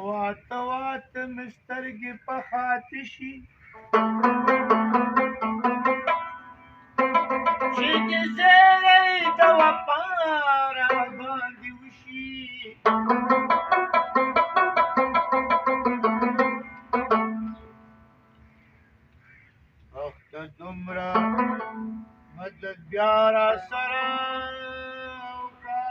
واته واته مې سترګې پخاتې شي چې د زیری د وفا راباندې وشي ته دومره مدد بیا راسره وکړه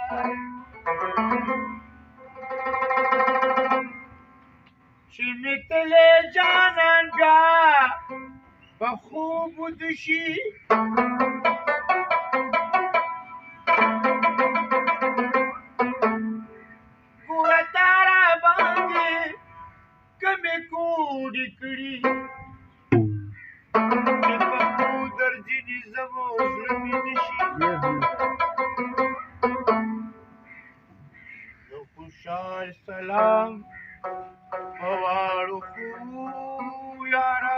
چې مې تلې جانان بیا په خوب وده شي ګوره تا راباندې کمې کوډې کړي خوشحال سلام پواړو خو یارا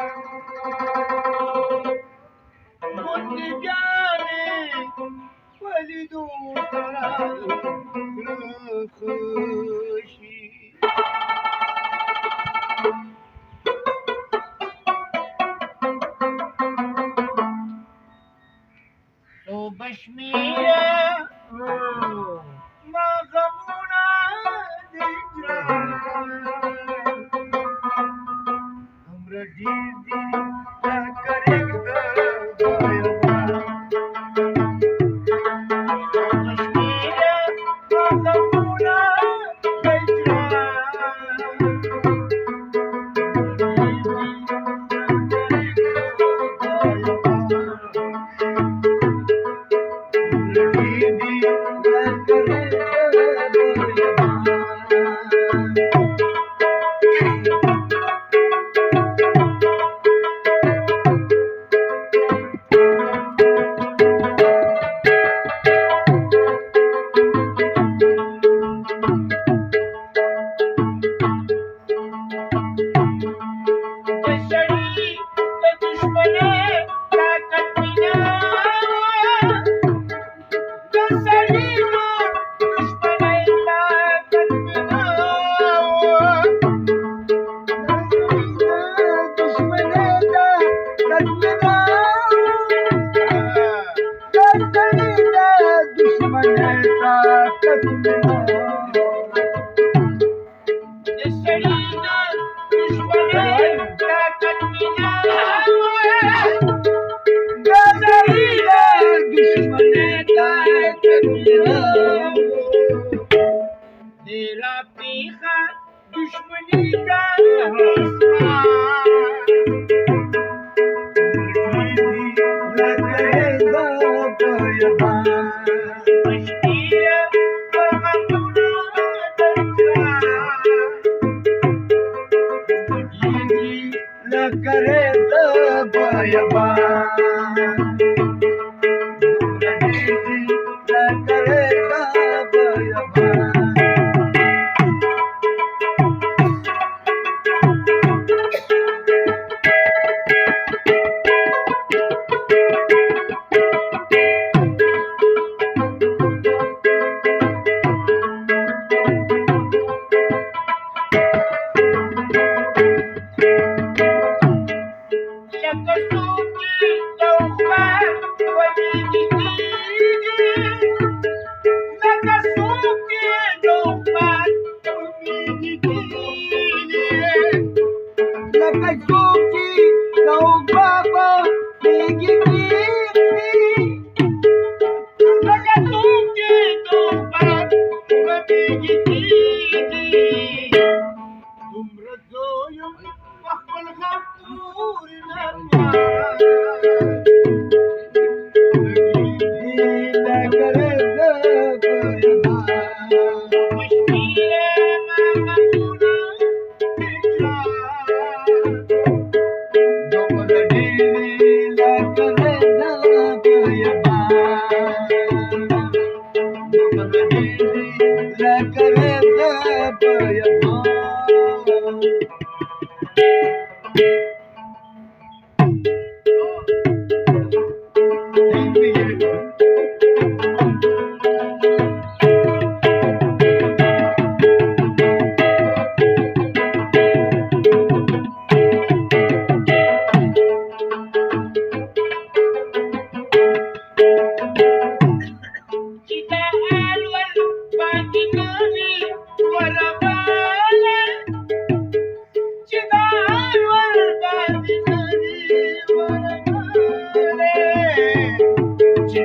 مونږ بیا مې ولیدو سره خوشي تو بشمیره ما غمونه دیجا همرا ډیر دی دا کرک دا تو بشمیره ما غمونه دیجا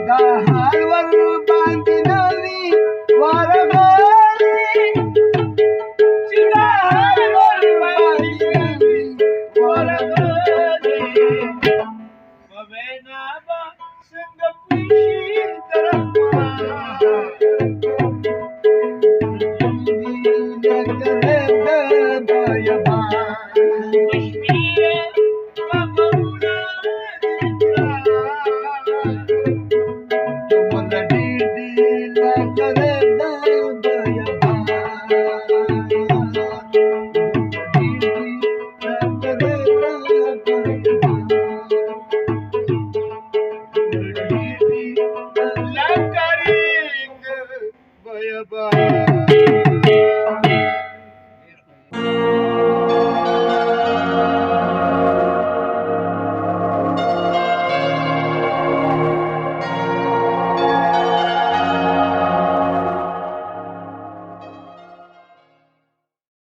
دا حال ور باندې نوي ورغلي چې دا حال ور باندې نوي ورغلي په وینا به څنګه پوشي Bye.